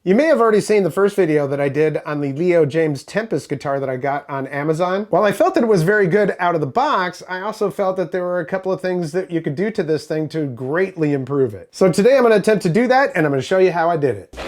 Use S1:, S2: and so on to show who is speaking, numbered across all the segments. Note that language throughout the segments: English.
S1: You may have already seen the first video that I did on the Jaymz Tempest guitar that I got on Amazon. While I felt that it was very good out of the box, I also felt that there were a couple of things that you could do to this thing to greatly improve it. So today I'm going to attempt to do that, and I'm going to show you how I did it.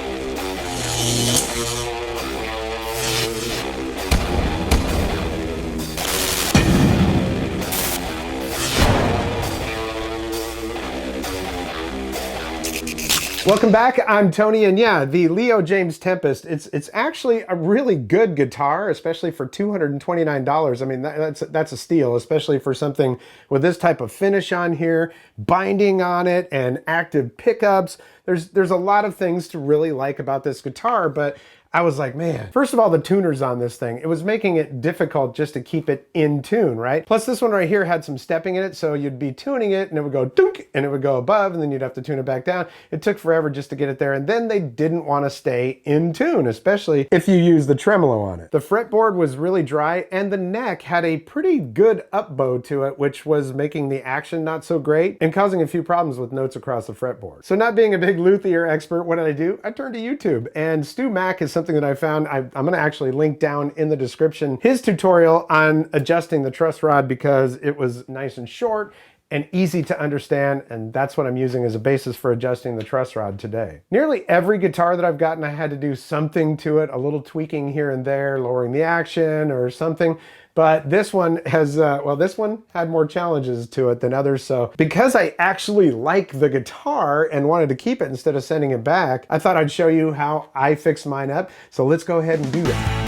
S1: Welcome back, I'm Tony, and yeah, the Jaymz Tempest, it's actually a really good guitar, especially for $229. I mean, that's a steal, especially for something with this type of finish on here, binding on it, and active pickups. There's a lot of things to really like about this guitar, but I was like, man, first of all, the tuners on this thing, it was making it difficult just to keep it in tune, right? Plus this one right here had some stepping in it, so you'd be tuning it and it would go dunk and it would go above and then you'd have to tune it back down. It took forever just to get it there, and then they didn't want to stay in tune, especially if you use the tremolo on it. The fretboard was really dry and the neck had a pretty good up bow to it, which was making the action not so great and causing a few problems with notes across the fretboard. So not being a big luthier expert, what did I do? I turned to YouTube, and Stu Mack is something that I found. I'm going to actually link down in the description his tutorial on adjusting the truss rod, because it was nice and short and easy to understand, and that's what I'm using as a basis for adjusting the truss rod today. Nearly every guitar that I've gotten, I had to do something to it, a little tweaking here and there, lowering the action or something. But this one has, well, this one had more challenges to it than others. So because I actually like the guitar and wanted to keep it instead of sending it back, I thought I'd show you how I fixed mine up. So let's go ahead and do that.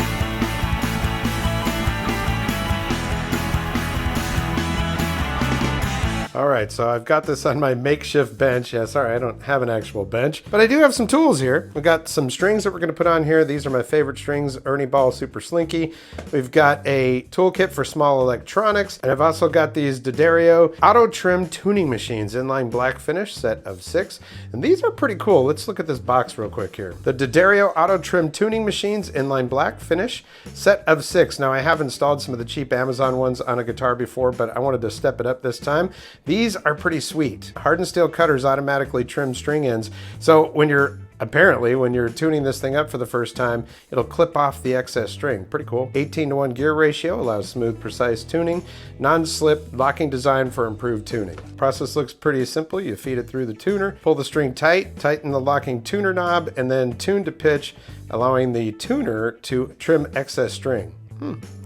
S1: All right, so I've got this on my makeshift bench. Yeah, sorry, I don't have an actual bench, but I do have some tools here. We've got some strings that we're gonna put on here. These are my favorite strings, Ernie Ball Super Slinky. We've got a toolkit for small electronics, and I've also got these D'Addario auto trim tuning machines, inline black finish, set of 6. And these are pretty cool. Let's look at this box real quick here. The D'Addario auto trim tuning machines, inline black finish, set of 6. Now I have installed some of the cheap Amazon ones on a guitar before, but I wanted to step it up this time. These are pretty sweet. Hardened steel cutters automatically trim string ends. So when you're tuning this thing up for the first time, it'll clip off the excess string. Pretty cool. 18:1 gear ratio allows smooth, precise tuning. Non-slip locking design for improved tuning. Process looks pretty simple. You feed it through the tuner, pull the string tight, tighten the locking tuner knob, and then tune to pitch, allowing the tuner to trim excess string.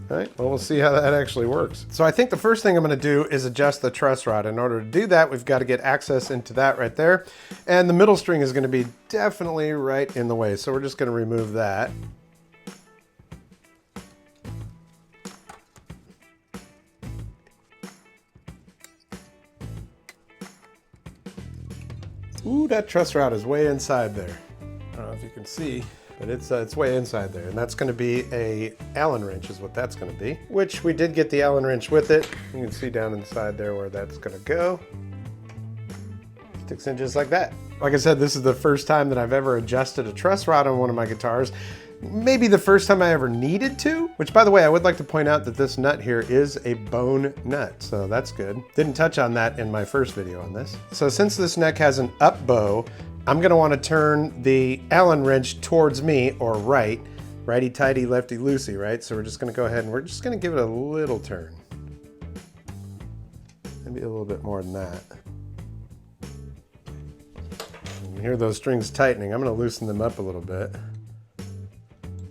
S1: All right, well, we'll see how that actually works. So I think the first thing I'm gonna do is adjust the truss rod. In order to do that, we've got to get access into that right there. And the middle string is gonna be definitely right in the way. So we're just gonna remove that. Ooh, that truss rod is way inside there. I don't know if you can see, but it's way inside there, and that's going to be a Allen wrench is what that's going to be, which we did get the Allen wrench with it. You can see down inside there where that's going to go. Sticks in just like that. Like I said, this is the first time that I've ever adjusted a truss rod on one of my guitars. Maybe the first time I ever needed to, which by the way, I would like to point out that this nut here is a bone nut, so that's good. Didn't touch on that in my first video on this. So since this neck has an up bow, I'm gonna wanna turn the Allen wrench towards me, or right. Righty-tighty, lefty-loosey, right? So we're just gonna go ahead and we're just gonna give it a little turn. Maybe a little bit more than that. You hear those strings tightening. I'm gonna loosen them up a little bit.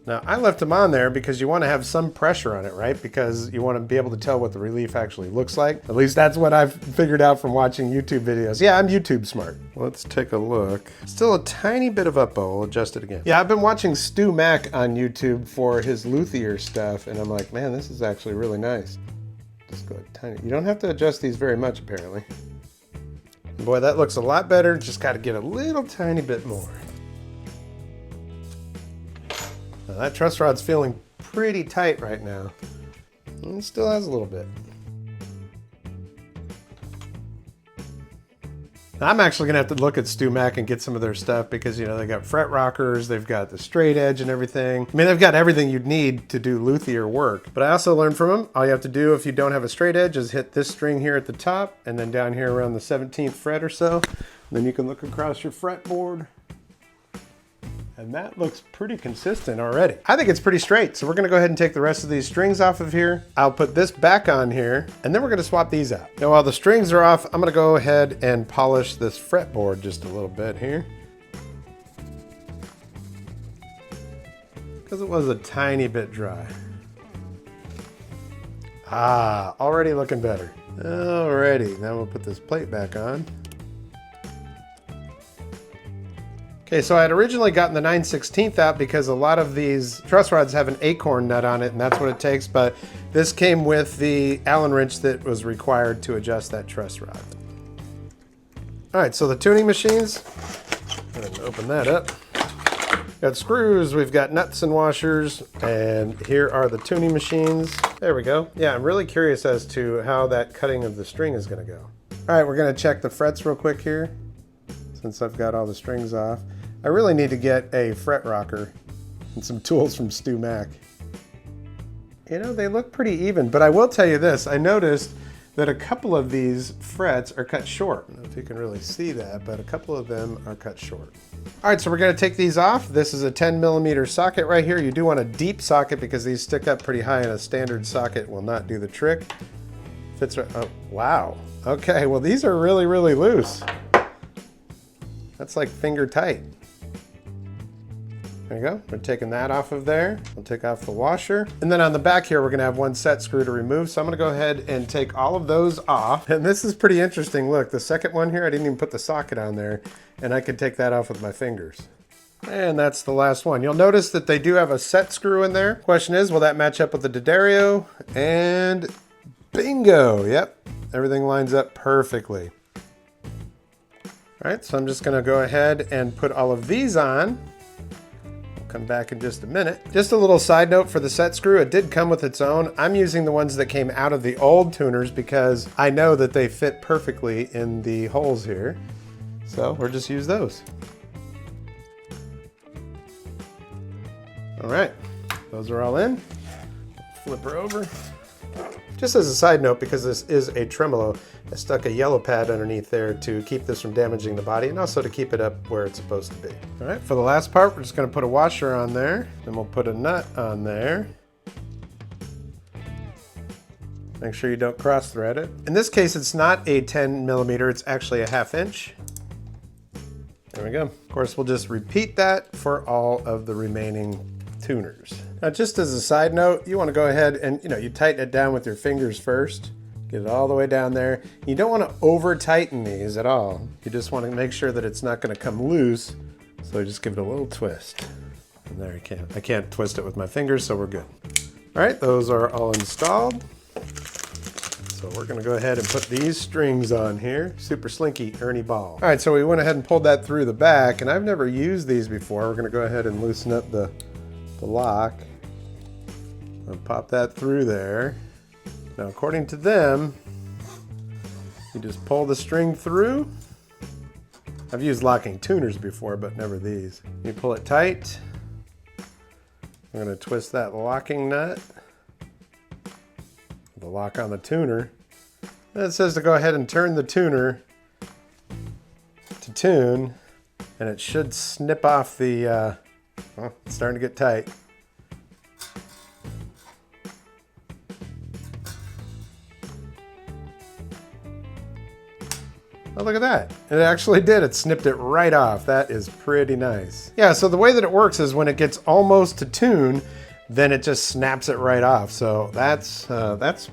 S1: Now, I left them on there because you want to have some pressure on it, right? Because you want to be able to tell what the relief actually looks like. At least that's what I've figured out from watching YouTube videos. Yeah, I'm YouTube smart. Let's take a look. Still a tiny bit of up bow. We'll adjust it again. Yeah, I've been watching Stu Mack on YouTube for his luthier stuff, and I'm like, man, this is actually really nice. Just go tiny. You don't have to adjust these very much, apparently. Boy, that looks a lot better. Just got to get a little tiny bit more. Now that truss rod's feeling pretty tight right now. And it still has a little bit. Now, I'm actually gonna have to look at Stu Mack and get some of their stuff because, you know, they got fret rockers, they've got the straight edge and everything. I mean, they've got everything you'd need to do luthier work. But I also learned from them, all you have to do if you don't have a straight edge is hit this string here at the top and then down here around the 17th fret or so. Then you can look across your fretboard And that looks pretty consistent already. I think it's pretty straight. So we're gonna go ahead and take the rest of these strings off of here. I'll put this back on here, and then we're gonna swap these out. Now while the strings are off, I'm gonna go ahead and polish this fretboard just a little bit here. Because it was a tiny bit dry. Ah, already looking better. Alrighty, now we'll put this plate back on. Okay, so I had originally gotten the 9/16 out because a lot of these truss rods have an acorn nut on it, and that's what it takes, but this came with the Allen wrench that was required to adjust that truss rod. All right, so the tuning machines, go ahead and open that up. Got screws, we've got nuts and washers, and here are the tuning machines. There we go. Yeah, I'm really curious as to how that cutting of the string is gonna go. All right, we're gonna check the frets real quick here, since I've got all the strings off. I really need to get a fret rocker and some tools from Stu Mac. You know, they look pretty even, but I will tell you this, I noticed that a couple of these frets are cut short. I don't know if you can really see that, but a couple of them are cut short. All right, so we're gonna take these off. This is a 10mm socket right here. You do want a deep socket because these stick up pretty high, and a standard socket will not do the trick. Fits right, oh, wow. Okay, well these are really, really loose. That's like finger tight. There you go. We're taking that off of there. We'll take off the washer. And then on the back here, we're gonna have one set screw to remove. So I'm gonna go ahead and take all of those off. And this is pretty interesting. Look, the second one here, I didn't even put the socket on there, and I can take that off with my fingers. And that's the last one. You'll notice that they do have a set screw in there. Question is, will that match up with the D'Addario? And bingo, yep. Everything lines up perfectly. All right, so I'm just gonna go ahead and put all of these on. Come back in just a minute. Just a little side note for the set screw, it did come with its own. I'm using the ones that came out of the old tuners because I know that they fit perfectly in the holes here. So we'll just use those. All right, those are all in. Flip her over. Just as a side note, because this is a tremolo, I stuck a yellow pad underneath there to keep this from damaging the body and also to keep it up where it's supposed to be. All right, for the last part, we're just gonna put a washer on there, then we'll put a nut on there. Make sure you don't cross thread it. In this case, it's not a 10mm, it's actually a 1/2 inch. There we go. Of course, we'll just repeat that for all of the remaining tuners. Now, just as a side note, you want to go ahead and, you tighten it down with your fingers first. Get it all the way down there. You don't want to over tighten these at all. You just want to make sure that it's not going to come loose. So just give it a little twist. And there you can. I can't twist it with my fingers, so we're good. All right, those are all installed. So we're gonna go ahead and put these strings on here. Super slinky Ernie ball. All right, so we went ahead and pulled that through the back, and I've never used these before. We're gonna go ahead and loosen up the lock. I'll pop that through there. Now, according to them, you just pull the string through. I've used locking tuners before, but never these. You pull it tight. I'm gonna twist that locking nut. The lock on the tuner. And it says to go ahead and turn the tuner to tune, and it should snip off the, well, it's starting to get tight. Oh, look at that. It actually did. It snipped it right off. That is pretty nice. Yeah, so the way that it works is when it gets almost to tune, then it just snaps it right off. So that's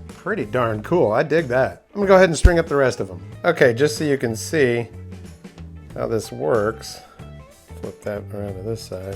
S1: pretty darn cool. I dig that. I'm gonna go ahead and string up the rest of them. Okay, just so you can see how this works, flip that around to this side.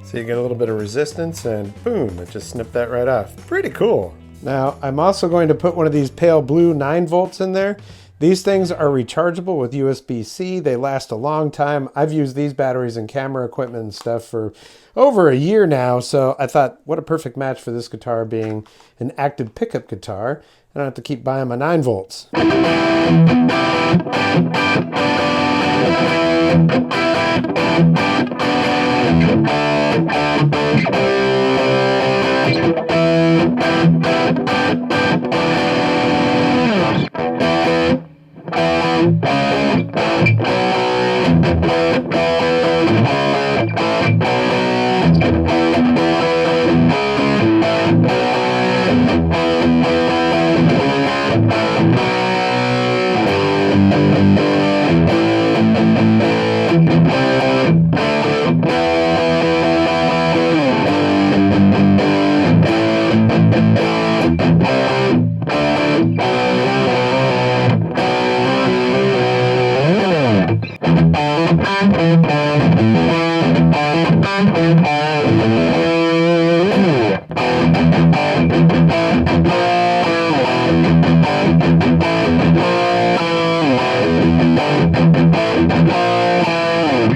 S1: So you get a little bit of resistance and boom, it just snipped that right off. Pretty cool. Now, I'm also going to put one of these pale blue 9 volts in there. These things are rechargeable with USB-C. They last a long time. I've used these batteries in camera equipment and stuff for over a year now, so I thought, what a perfect match for this guitar being an active pickup guitar. I don't have to keep buying my 9 volts.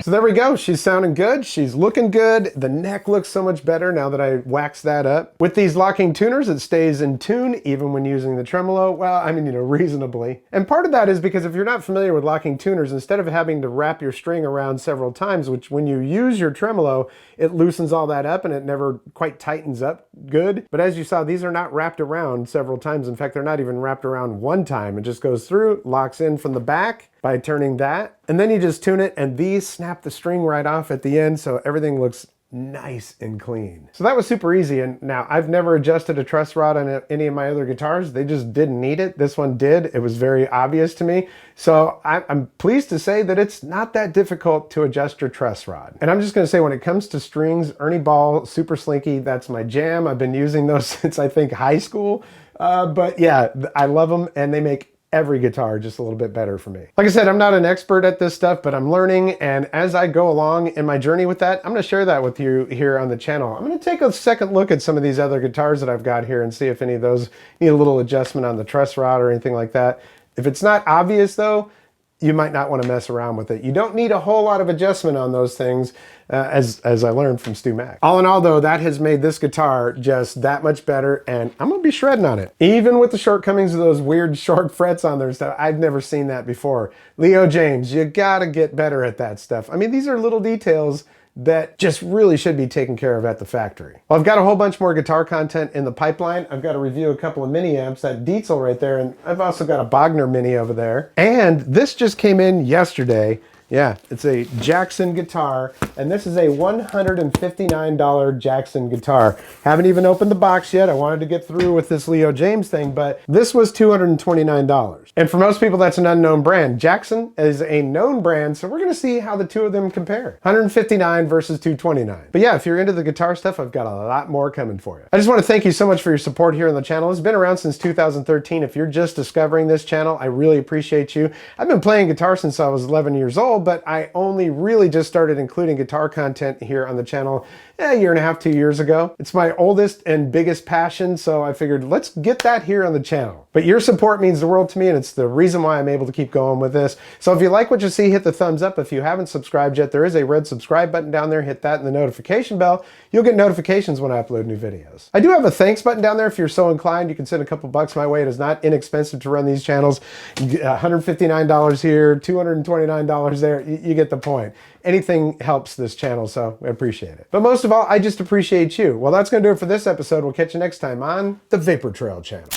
S1: So there we go. She's sounding good. She's looking good. The neck looks so much better now that I waxed that up. With these locking tuners, it stays in tune even when using the tremolo. Well, I mean, reasonably. And part of that is because if you're not familiar with locking tuners, instead of having to wrap your string around several times, which when you use your tremolo, it loosens all that up and it never quite tightens up good. But as you saw, these are not wrapped around several times. In fact, they're not even wrapped around one time. It just goes through, locks in from the back by turning that, and then you just tune it, and these snap the string right off at the end, so everything looks nice and clean. So that was super easy. And now I've never adjusted a truss rod on any of my other guitars. They just didn't need it. This one did. It was very obvious to me. So I'm pleased to say that it's not that difficult to adjust your truss rod. And I'm just going to say, when it comes to strings, Ernie Ball Super Slinky, that's my jam. I've been using those since I think high school. But yeah, I love them, and they make every guitar just a little bit better for me. Like I said, I'm not an expert at this stuff, but I'm learning, and as I go along in my journey with that, I'm going to share that with you here on the channel. I'm going to take a second look at some of these other guitars that I've got here and see if any of those need a little adjustment on the truss rod or anything like that. If it's not obvious though, you might not want to mess around with it. You don't need a whole lot of adjustment on those things, as I learned from Stu Mack. All in all though, that has made this guitar just that much better, and I'm gonna be shredding on it. Even with the shortcomings of those weird short frets on there and stuff, I've never seen that before. Leo Jaymz, you gotta get better at that stuff. I mean, these are little details that just really should be taken care of at the factory. Well, I've got a whole bunch more guitar content in the pipeline. I've got to review a couple of mini amps, that Kiesel right there, and I've also got a Bogner mini over there. And this just came in yesterday. Yeah, it's a Jackson guitar, and this is a $159 Jackson guitar. Haven't even opened the box yet. I wanted to get through with this Leo Jaymz thing, but this was $229. And for most people, that's an unknown brand. Jackson is a known brand, so we're gonna see how the two of them compare. $159 versus $229. But yeah, if you're into the guitar stuff, I've got a lot more coming for you. I just want to thank you so much for your support here on the channel. It's been around since 2013. If you're just discovering this channel, I really appreciate you. I've been playing guitar since I was 11 years old, but I only really just started including guitar content here on the channel a year and a half, 2 years ago. It's my oldest and biggest passion, so I figured let's get that here on the channel. But your support means the world to me, and it's the reason why I'm able to keep going with this. So if you like what you see, hit the thumbs up. If you haven't subscribed yet, there is a red subscribe button down there. Hit that and the notification bell. You'll get notifications when I upload new videos. I do have a thanks button down there if you're so inclined. You can send a couple bucks my way. It is not inexpensive to run these channels. $159 here, $229 there. You get the point. Anything helps this channel, so I appreciate it. But most of all, I just appreciate you. Well, that's going to do it for this episode. We'll catch you next time on the Vapor Trail channel.